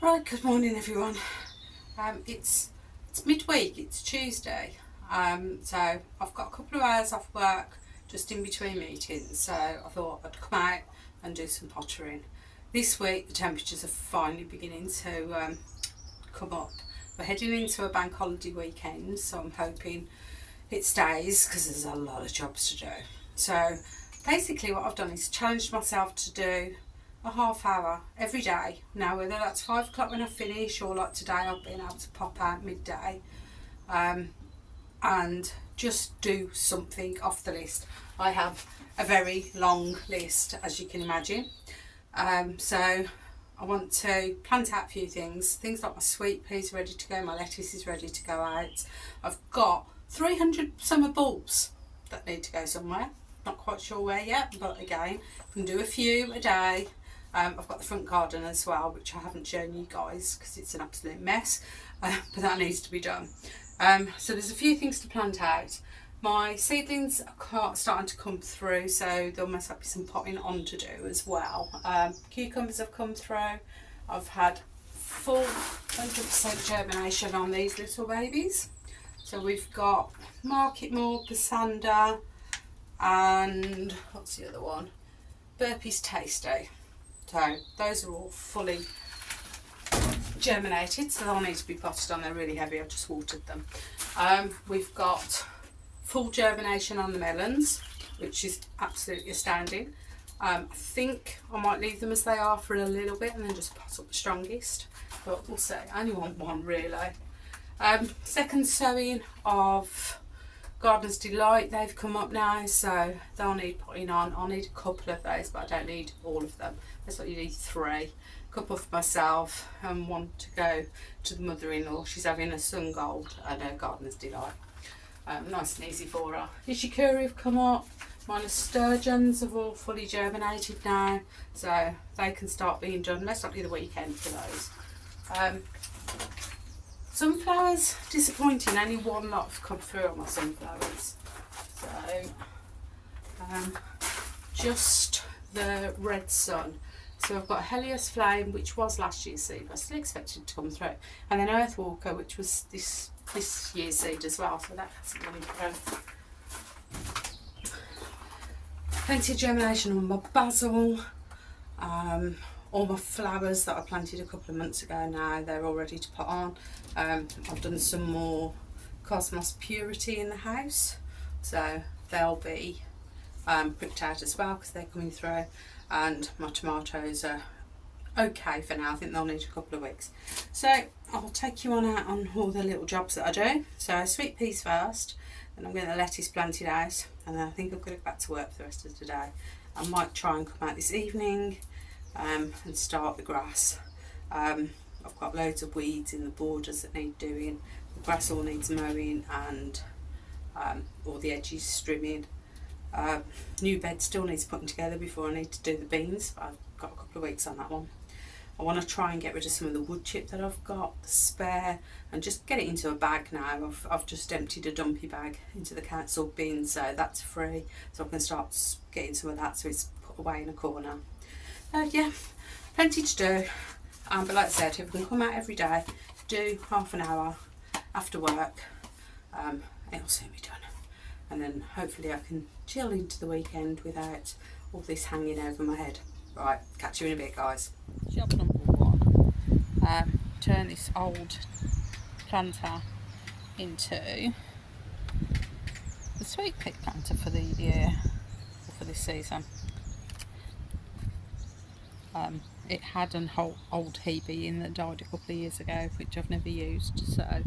Right, good morning everyone. It's midweek, it's Tuesday, so I've got a couple of hours off work just in between meetings, so I thought I'd come out and do some pottering. This week the temperatures are finally beginning to come up. We're heading into a bank holiday weekend, so I'm hoping it stays because there's a lot of jobs to do. So basically what I've done is challenged myself to do a half hour every day. Now whether that's 5 o'clock when I finish, or like today I've been able to pop out midday and just do something off the list. I have a very long list, as you can imagine, so I want to plant out a few things like my sweet peas ready to go, my lettuce is ready to go out. I've got 300 summer bulbs that need to go somewhere, not quite sure where yet, but again, I can do a few a day. I've got the front garden as well, which I haven't shown you guys because it's an absolute mess, but that needs to be done. So there's a few things to plant out. My seedlings are starting to come through, so there must be some potting on to do as well. Cucumbers have come through. I've had full 100% germination on these little babies. So we've got Market More, Pasanda, and what's the other one? Burpees Tasty. So those are all fully germinated, so they'll need to be potted on. They're really heavy, I've just watered them. We've got full germination on the melons, which is absolutely astounding. I think I might leave them as they are for a little bit and then just pot up the strongest, but we'll see. I only want one really. Second sowing of Garden's Delight, they've come up now, so they'll need putting on. I'll need a couple of those, but I don't need all of them. That's what you need, 3. A couple for myself and one to go to the mother-in-law. She's having a sun gold at her Garden's Delight. Nice and easy for her. Ishikuri have come up. My nasturtiums have all fully germinated now, so they can start being done. Let's not do the weekend for those. Sunflowers, disappointing, only one lot have come through on my sunflowers. So, just the red sun. So I've got Helios Flame, which was last year's seed, but I still expected it to come through. And then Earthwalker, which was this year's seed as well, so that hasn't gone through. Plenty of germination on my basil. All my flowers that I planted a couple of months ago now, they're all ready to put on. I've done some more Cosmos Purity in the house, so they'll be pricked out as well because they're coming through. And my tomatoes are okay for now. I think they'll need a couple of weeks. So I'll take you out on all the little jobs that I do. So sweet peas first, then I'm getting the lettuce planted out, and then I think I'm going to go back to work for the rest of the day. I might try and come out this evening and start the grass. I've got loads of weeds in the borders that need doing. The grass all needs mowing and all the edges strimming. New bed still needs putting together before I need to do the beans, but I've got a couple of weeks on that one. I want to try and get rid of some of the wood chip that I've got, the spare, and just get it into a bag now. I've just emptied a dumpy bag into the council bin, so that's free, so I can start getting some of that so it's put away in a corner. Yeah, plenty to do, but like I said, if we can come out every day, do half an hour after work, it'll soon be done, and then hopefully I can chill into the weekend without all this hanging over my head. Right, catch you in a bit, guys. Job number 1, turn this old planter into the sweet pea planter for the year, or for this season. It had an old Hebe in that died a couple of years ago, which I've never used, so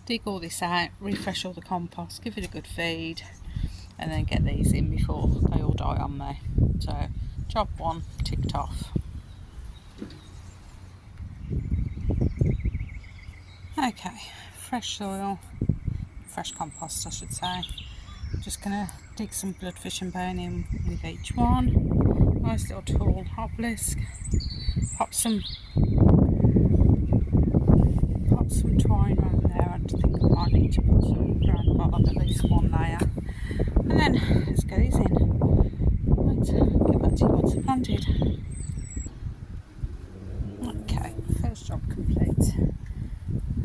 dig all this out, refresh all the compost, give it a good feed, and then get these in before they all die on me. So job 1 ticked off. Okay, fresh soil, fresh compost I should say. Just gonna dig some bloodfish and bone in with each one. Nice little tall obelisk. Pop some twine around there. I think I might need to put some around the bottom, at least one layer. And then let's get these in. Right, get back to you once they're planted. Okay, first first job complete.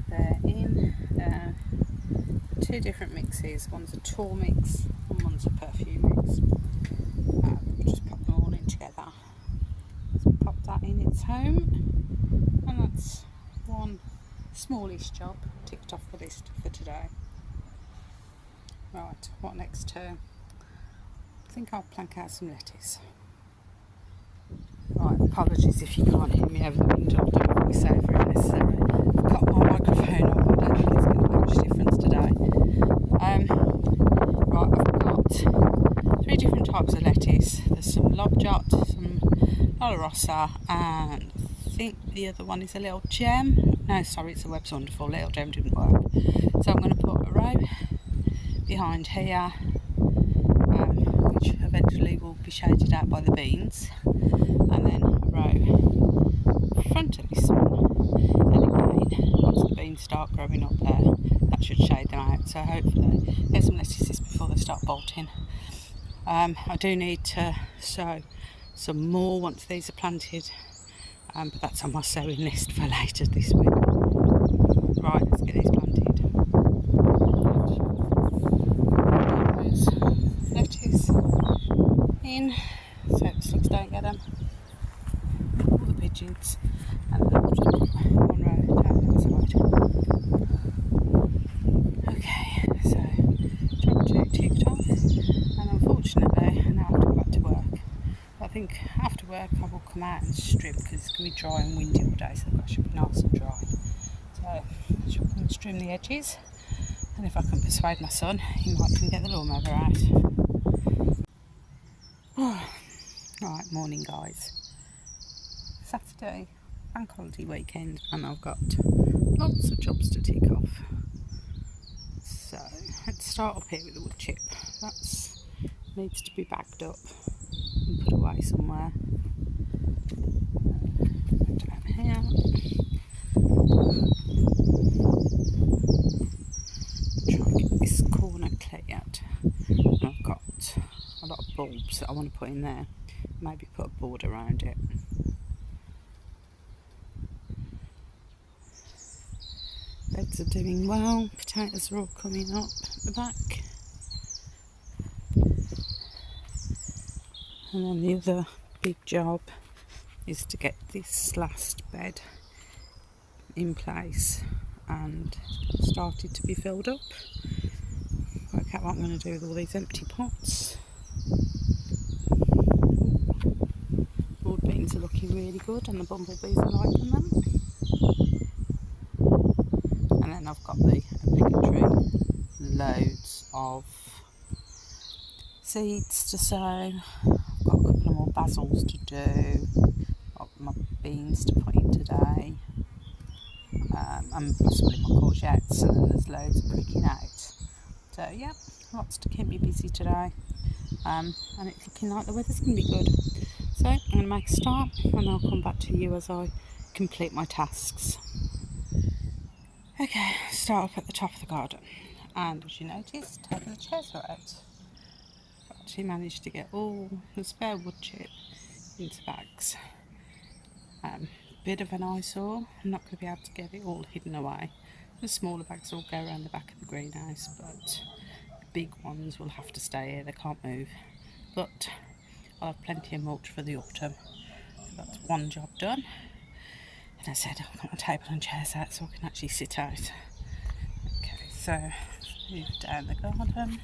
They're in 2 different mixes. One's a tour mix and one's a perfume mix. Just pop them all in together. So pop that in its home, and that's one smallish job ticked off the list for today. Right, what next to? I think I'll plank out some lettuce. Right, apologies if you can't hear me over the window. I'll do a voiceover if necessary. I've got my microphone on, but I don't think it's going to make much difference today. Right, I've got 3 different types of lettuce. There's some lobjot, some Olorosa, and I think the other one is a little gem. No, sorry, it's a Webb's Wonderful. Little gem didn't work. So I'm going to put a row behind here, which eventually will be shaded out by the beans, and then a row in front of this one. And again, once the beans start growing up there, that should shade them out. So hopefully get some lettuces before they start bolting. I do need to sow some more once these are planted, but that's on my sowing list for later this week. Right, let's get these planted. Lettuce in, so the slugs don't get them, all the pigeons, and then I'll just put one row down that side. Okay, so job 2 ticked off, and unfortunately now I have to go back to work. But I think after work I will come out and strip, because it's going to be dry and windy all day, so that should be nice and dry. So I shall come and trim the edges, and if I can persuade my son, he might come get the lawnmower out. Right, morning guys. Saturday, bank holiday weekend, and I've got lots of jobs to tick off. So let's start up here with the wood chip. That needs to be bagged up and put away somewhere. Down here. Try and get this corner cleared. And I've got a lot of bulbs that I want to put in there. Maybe put a board around it. Beds are doing well. Potatoes are all coming up at the back. And then the other big job is to get this last bed in place and started to be filled up. Work out what I'm going to do with all these empty pots. Broad beans are looking really good, and the bumblebees are liking them. And then I've got the obligatory loads of seeds to sow. I've got a couple of more basils to do. Got my beans to put in today, and possibly my courgettes, and then there's loads of pricking out. So yeah, lots to keep me busy today, and it's looking like the weather's going to be good. So I'm going to make a start, and I'll come back to you as I complete my tasks. Okay, start up at the top of the garden, and as you notice, taking the chairs out. I've actually managed to get all the spare wood chip into bags. Bit of an eyesore. I'm not going to be able to get it all hidden away. The smaller bags will go around the back of the greenhouse, but the big ones will have to stay here. They can't move. But I'll have plenty of mulch for the autumn. So that's one job done. And I said I'll put my table and chairs out so I can actually sit out. Okay, so move down the garden.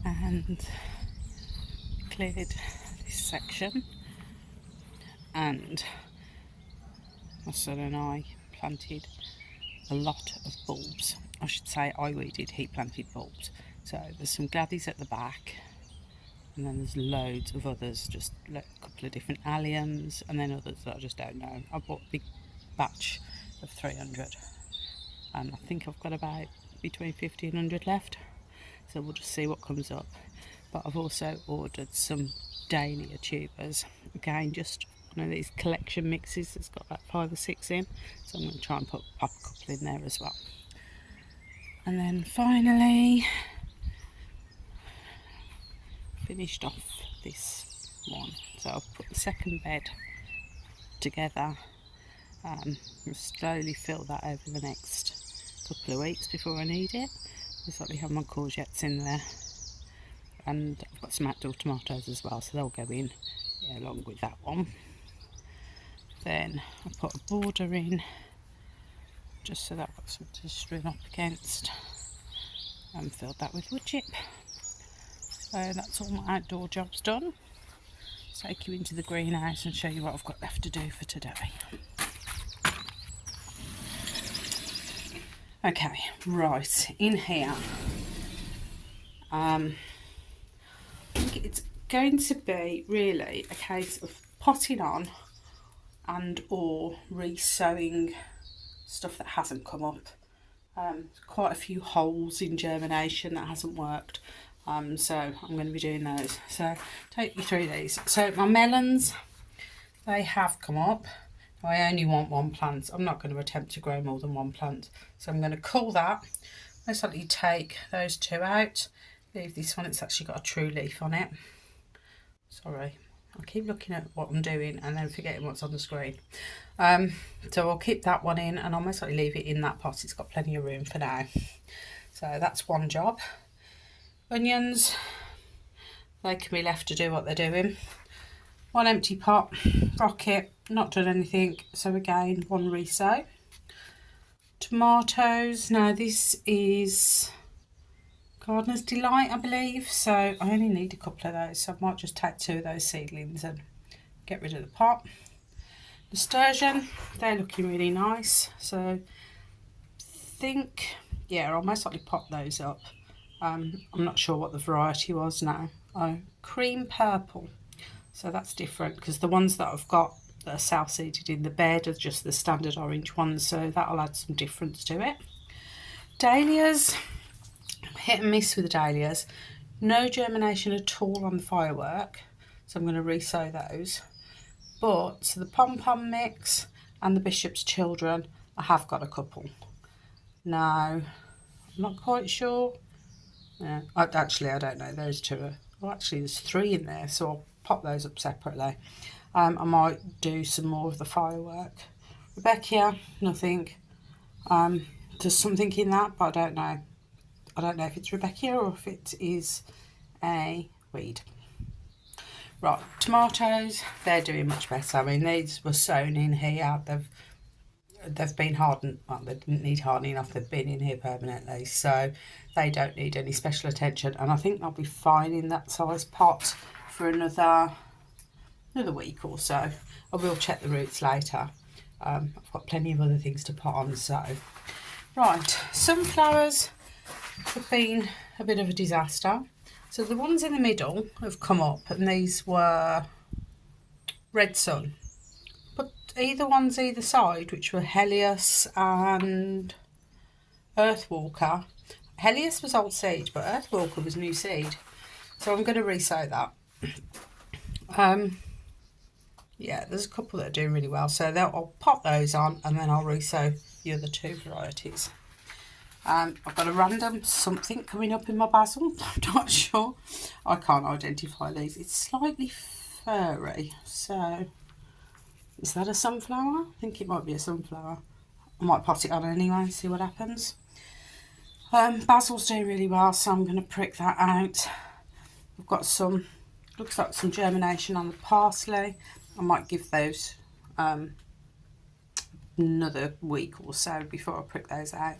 And cleared this section. And my son and I planted a lot of bulbs. I should say I weeded, he planted bulbs. So there's some gladdies at the back, and then there's loads of others, just a couple of different alliums, and then others that I just don't know. I bought a big batch of 300, and I think I've got about between 50 and 100 left, so we'll just see what comes up. But I've also ordered some dahlia tubers, again just one of these collection mixes that's got about 5 or 6 in, so I'm going to try and pop a couple in there as well. And then finally finished off this one, so I've put the second bed together. I'll slowly fill that over the next couple of weeks before I need it. I slightly have my courgettes in there, and I've got some outdoor tomatoes as well, so they'll go in along with that one. Then I put a border in just so that I've got something to stream up against, and filled that with wood chip. So that's all my outdoor jobs done. Take you into the greenhouse and show you what I've got left to do for today. Okay, right, in here, I think it's going to be really a case of potting on and or re-sowing stuff that hasn't come up. Quite a few holes in germination that hasn't worked, so I'm going to be doing those. So take you through these. So my melons, they have come up. I only want one plant. I'm not going to attempt to grow more than one plant, so I'm going to cull that. Most likely take those two out, leave this one. It's actually got a true leaf on it. Sorry, I keep looking at what I'm doing and then forgetting what's on the screen. So I'll keep that one in, and I'll most likely leave it in that pot. It's got plenty of room for now. So that's one job. Onions, they can be left to do what they're doing. One empty pot, rocket, not done anything, so again, one re-sow. Tomatoes, now this is Gardener's Delight, I believe, so I only need a couple of those, so I might just take two of those seedlings and get rid of the pot. Nasturtium, they're looking really nice, so I think, yeah, I'll most likely pop those up. I'm not sure what the variety was now. Oh, cream purple, so that's different because the ones that I've got that are self-seeded in the bed are just the standard orange ones, so that'll add some difference to it. Dahlias, hit and miss with the dahlias. No germination at all on the firework, so I'm going to re-sow those. But the pom-pom mix and the Bishop's Children, I have got a couple. Now, I'm not quite sure. Yeah, actually, I don't know. Those two are... Well, actually, there's three in there, so I'll pop those up separately. I might do some more of the firework. Rebecca, nothing. There's something in that, but I don't know. I don't know if it's Rebecca or if it is a weed. Right, tomatoes, they're doing much better. I mean, these were sown in here. They've been hardened. Well, they didn't need hardening off. They've been in here permanently, so they don't need any special attention. And I think they'll be fine in that size pot for another week or so. I will check the roots later. I've got plenty of other things to put on. So, right, sunflowers have been a bit of a disaster. So the ones in the middle have come up, and these were Red Sun. But either ones either side, which were Helios and Earthwalker. Helios was old seed, but Earthwalker was new seed. So I'm going to re-sow that. Yeah, there's a couple that are doing really well, so I'll pop those on and then I'll re-sow the other two varieties. I've got a random something coming up in my basil. I'm not sure. I can't identify these. It's slightly furry, so is that a sunflower? I think it might be a sunflower. I might pot it on anyway and see what happens. Basil's doing really well, so I'm going to prick that out. I've got some, looks like some germination on the parsley. I might give those another week or so before I prick those out.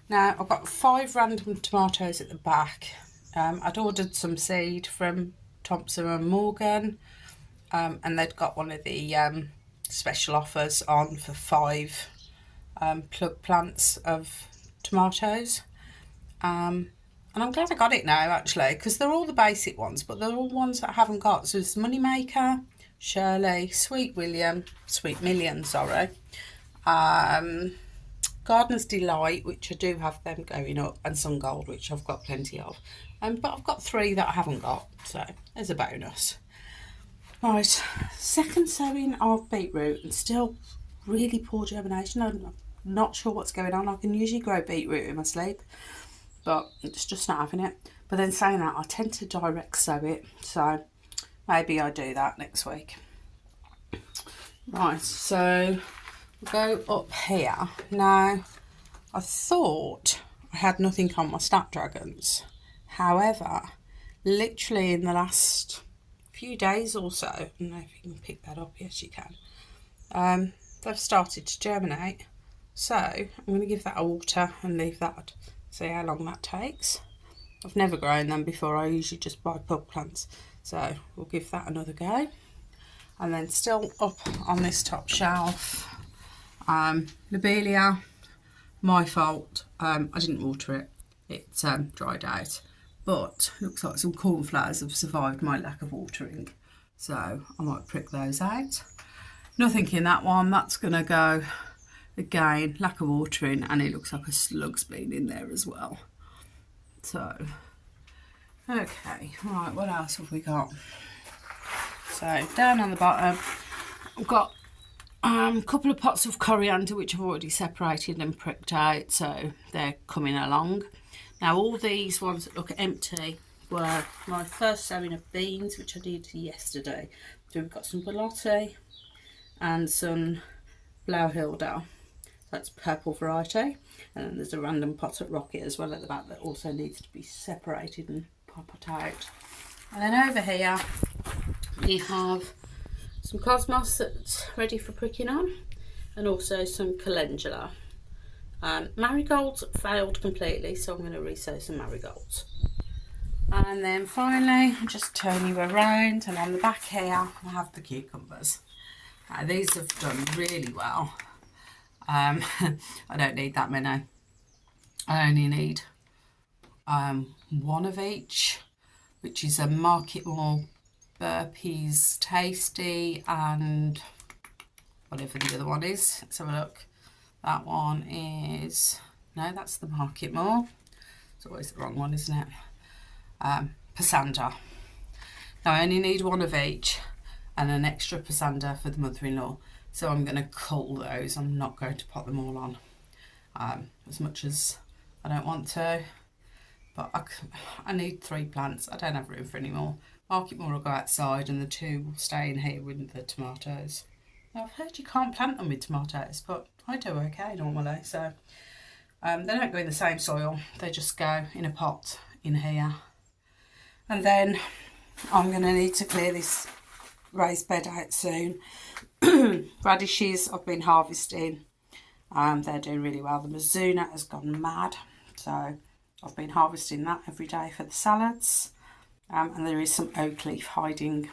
Now, I've got 5 random tomatoes at the back. I'd ordered some seed from Thompson and Morgan, and they'd got one of the special offers on for 5 plug plants of tomatoes. And I'm glad I got it now, actually, because they're all the basic ones, but they're all ones that I haven't got. So it's Moneymaker, Shirley, Sweet Million, Gardener's Delight, which I do have them going up, and Sun Gold, which I've got plenty of. But I've got 3 that I haven't got, so there's a bonus. Right, second sowing of beetroot, and still really poor germination. I'm not sure what's going on. I can usually grow beetroot in my sleep, but it's just not having it. But then saying that, I tend to direct sow it, so maybe I do that next week. Right, so we'll go up here. Now, I thought I had nothing on my snapdragons. However, literally in the last few days or so, I don't know if you can pick that up, yes you can, they've started to germinate. So I'm going to give that a water and leave that, see how long that takes. I've never grown them before, I usually just buy pot plants. So we'll give that another go. And then still up on this top shelf, lobelia, my fault, I didn't water it, it dried out. But looks like some cornflowers have survived my lack of watering. So I might prick those out. Nothing in that one, that's going to go again, lack of watering, and it looks like a slug's been in there as well. So, okay, right, what else have we got? So down on the bottom, I've got a couple of pots of coriander which I've already separated and pricked out, so they're coming along. Now all these ones that look empty were my first sowing of beans, which I did yesterday. So we've got some Bolotti and some Blauhilda. That's purple variety, and then there's a random pot at Rocket as well at the back that also needs to be separated and pop it out. And then over here we have some cosmos that's ready for pricking on, and also some calendula. Marigolds failed completely, so I'm going to re-sow some marigolds. And then finally, I'll just turn you around, and on the back here I have the cucumbers. Now these have done really well. I don't need that many. I only need one of each, which is a Market More Burpees Tasty and whatever the other one is. Let's have a look. That one is, no, that's the Market More. It's always the wrong one, isn't it? Pasanda. Now I only need one of each and an extra Pasanda for the mother-in-law. So I'm going to cull those. I'm not going to pot them all on as much as I don't want to. But I need 3 plants. I don't have room for any more. Market More will go outside and the 2 will stay in here with the tomatoes. Now I've heard you can't plant them with tomatoes, but I do okay normally. So they don't go in the same soil. They just go in a pot in here. And then I'm going to need to clear this raised bed out soon. Radishes I've been harvesting, they're doing really well. The Mizuna has gone mad, so I've been harvesting that every day for the salads, and there is some oak leaf hiding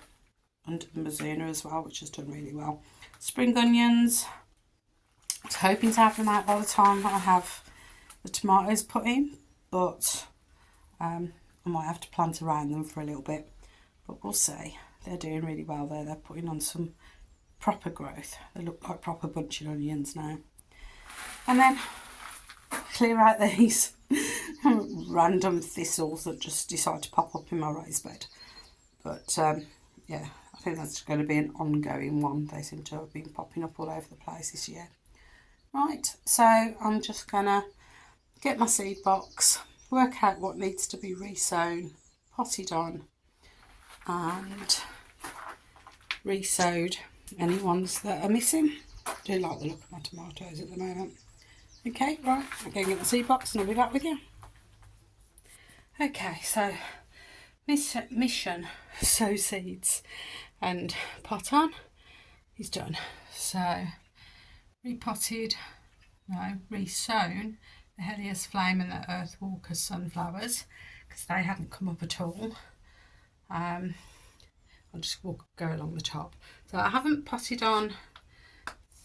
under the Mizuna as well, which has done really well. Spring onions, I was hoping to have them out by the time I have the tomatoes put in, but I might have to plant around them for a little bit, but we'll see. They're doing really well there. They're putting on some proper growth. They look like proper bunching onions now. And then clear out these random thistles that just decide to pop up in my raised bed. But yeah, I think that's going to be an ongoing one. They seem to have been popping up all over the place this year. Right, so I'm just going to get my seed box, work out what needs to be re-sown, potted on, and re-sowed any ones that are missing. I do like the look of my tomatoes at the moment. Okay, right, I'm going to get the seed box and I'll be back with you. Okay, so mission sow seeds and pot on is done. So repotted, no, re-sown the Helios Flame and the Earthwalker sunflowers because they hadn't come up at all. I'll just go along the top. So I haven't potted on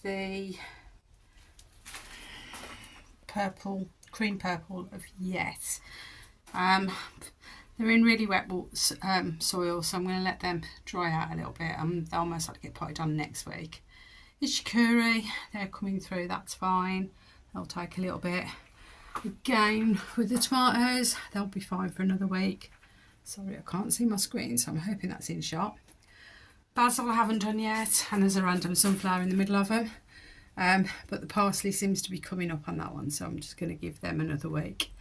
the purple, cream purple of yet. They're in really wet soil, so I'm going to let them dry out a little bit. They'll almost have to get potted on next week. Ishikuri, they're coming through, that's fine. They'll take a little bit. Again, with the tomatoes, they'll be fine for another week. Sorry, I can't see my screen, so I'm hoping that's in shot. Basil I haven't done yet, and there's a random sunflower in the middle of them. But the parsley seems to be coming up on that one, so I'm just going to give them another week.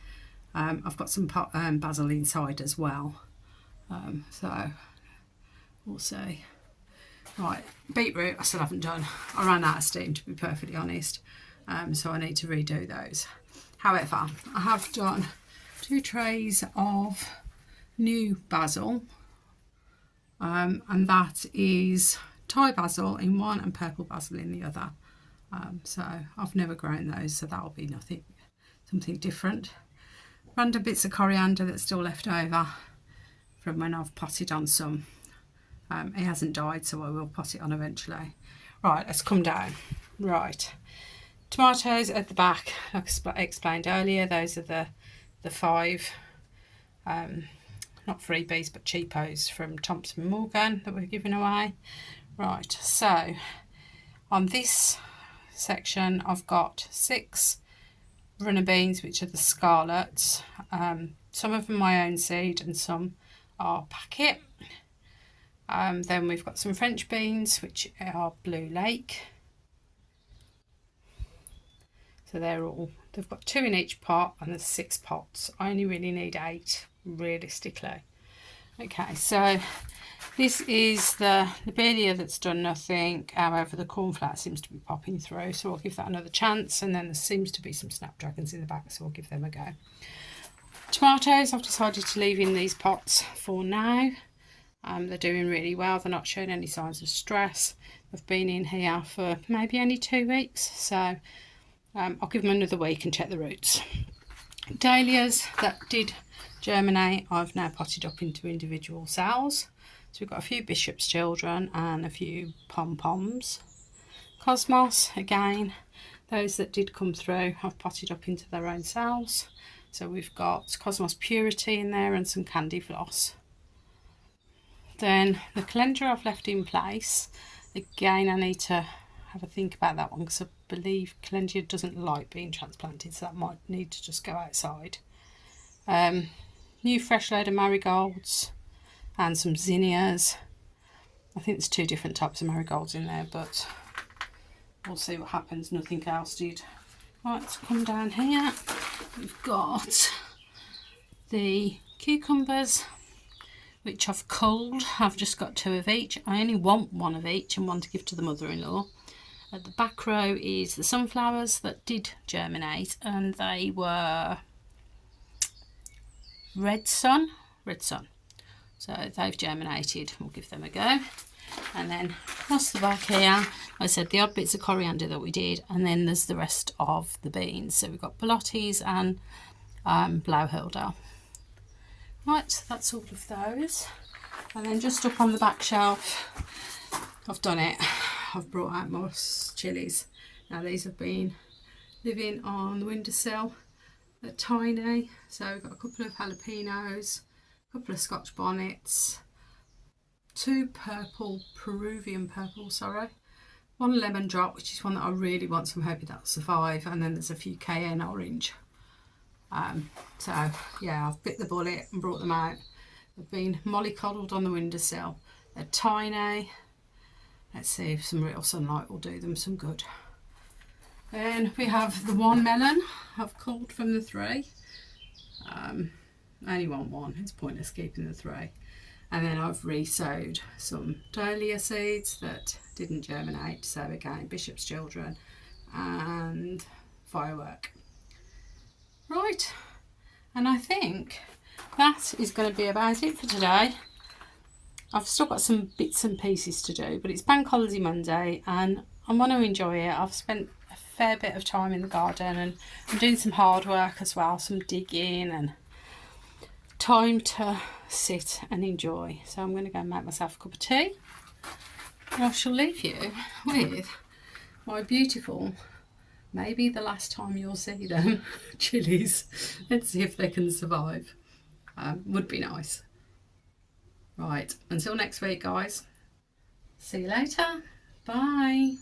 I've got some basil inside as well, so we'll see. Right, beetroot I still haven't done. I ran out of steam, to be perfectly honest, so I need to redo those. However, I have done 2 trays of new basil, and that is Thai basil in one and purple basil in the other. So I've never grown those, so that'll be something different. Random bits of coriander that's still left over from when I've potted on some. It hasn't died, so I will pot it on eventually. Right, let's come down. Right, tomatoes at the back, like I explained earlier, those are the 5 not freebies but cheapos from Thompson Morgan that we're giving away. Right, so on this section I've got 6 runner beans, which are the scarlets. Some of them my own seed and some are packet. Then we've got some French beans, which are Blue Lake. So they've got 2 in each pot, and there's 6 pots. I only really need 8 realistically. Okay, so this is the lobelia that's done nothing. However, the cornflower seems to be popping through, so I'll give that another chance. And then there seems to be some snapdragons in the back, so I'll give them a go. Tomatoes, I've decided to leave in these pots for now. They're doing really well. They're not showing any signs of stress. They've been in here for maybe only 2 weeks, so I'll give them another week and check the roots. Dahlias that did germinate, I've now potted up into individual cells. So we've got a few Bishop's Children and a few pom-poms. Cosmos, again, those that did come through, I've potted up into their own cells. So we've got Cosmos Purity in there and some Candy Floss. Then the calendar I've left in place. Again, I need to have a think about that one, because I believe calendula doesn't like being transplanted, so that might need to just go outside. New fresh load of marigolds and some zinnias. I think there's 2 different types of marigolds in there, but we'll see what happens. Nothing else did. Right, let's come down here. We've got the cucumbers, which I've culled. I've just got 2 of each. I only want 1 of each and 1 to give to the mother-in-law. At the back row is the sunflowers that did germinate, and they were Red Sun. So they've germinated. We'll give them a go. And then across the back here, I said the odd bits of coriander that we did, and then there's the rest of the beans. So we've got Pilates and Blauhildau. Right, so that's all of those. And then just up on the back shelf, I've done it. I've brought out more chilies. Now these have been living on the windowsill. They're tiny. So we've got a couple of jalapenos, a couple of Scotch bonnets, 2 Peruvian purple, 1 lemon drop, which is one that I really want, so I'm hoping that'll survive. And then there's a few cayenne orange. So yeah, I've bit the bullet and brought them out. They've been mollycoddled on the windowsill. They're tiny. Let's see if some real sunlight will do them some good. Then we have the 1 melon I've culled from the 3. I only want 1, it's pointless keeping the 3. And then I've re-sowed some dahlia seeds that didn't germinate. So again, Bishop's Children and Firework. Right, and I think that is going to be about it for today. I've still got some bits and pieces to do, but it's Bank Holiday Monday and I want to enjoy it. I've spent a fair bit of time in the garden and I'm doing some hard work as well, some digging and time to sit and enjoy. So I'm going to go and make myself a cup of tea and I shall leave you with my beautiful, maybe the last time you'll see them, chilies. Let's see if they can survive. Would be nice. Right, until next week guys. See you later. Bye.